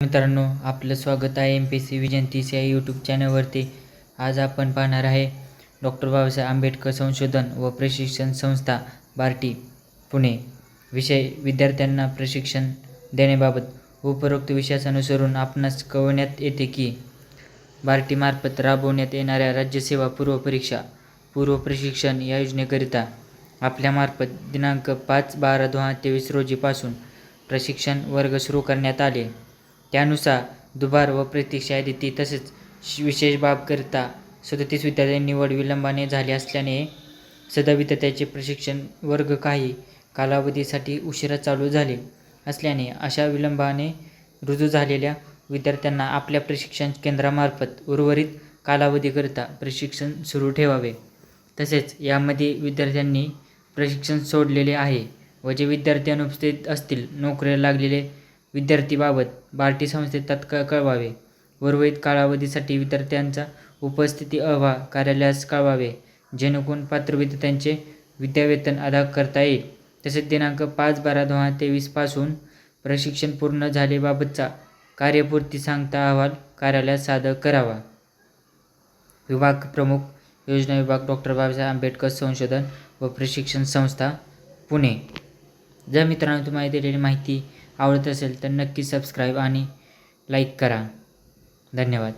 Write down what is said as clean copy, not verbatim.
मित्रांनो, आपलं स्वागत आहे MPSC विजन 30 या यूट्यूब चॅनलवरती. आज आपण पाहणार आहे डॉक्टर बाबासाहेब आंबेडकर संशोधन व प्रशिक्षण संस्था बार्टी पुणे. विषय विद्यार्थ्यांना प्रशिक्षण देण्याबाबत. उपरोक्त विषयास अनुसरून आपणास कळविण्यात येते की बार्टीमार्फत राबवण्यात येणाऱ्या राज्यसेवा पूर्व परीक्षा पूर्व प्रशिक्षण या योजनेकरिता आपल्यामार्फत दिनांक 5/12/2023 रोजीपासून प्रशिक्षण वर्ग सुरू करण्यात आले. त्यानुसार दुबार व प्रतीक्षा यादी तसेच विशेष बाबकरिता 37 विद्यार्थ्यांची निवड विलंबाने झाली असल्याने सदर विद्यार्थ्यांचे प्रशिक्षण वर्ग काही कालावधीसाठी उशिरा चालू झाले असल्याने अशा विलंबाने रुजू झालेल्या विद्यार्थ्यांना आपल्या प्रशिक्षण केंद्रामार्फत उर्वरित कालावधीकरिता प्रशिक्षण सुरू ठेवावे. तसेच यामध्ये विद्यार्थ्यांनी प्रशिक्षण सोडलेले आहे व जे विद्यार्थी अनुपस्थित असतील नोकरीला लागलेले विद्यार्थीबाबत बार्टी संस्थेत तात्काळ कळवावे. उर्वरित कालावधीसाठी विद्यार्थ्यांचा उपस्थिती अहवाल कार्यालयास कळवावे जेणेकरून पात्र विद्यार्थ्यांचे विद्यावेतन अदा करता येईल. तसेच दिनांक 5/12/2023 पासून प्रशिक्षण पूर्ण झालेबाबतचा कार्यपूर्ती सांगता अहवाल कार्यालयात सादर करावा. विभाग प्रमुख योजना विभाग डॉक्टर बाबासाहेब आंबेडकर संशोधन व प्रशिक्षण संस्था पुणे. जर मित्रांनो तुम्हाला दिलेली माहिती आवडत असेल तर नक्की सबस्क्राईब आणि लाईक करा. धन्यवाद.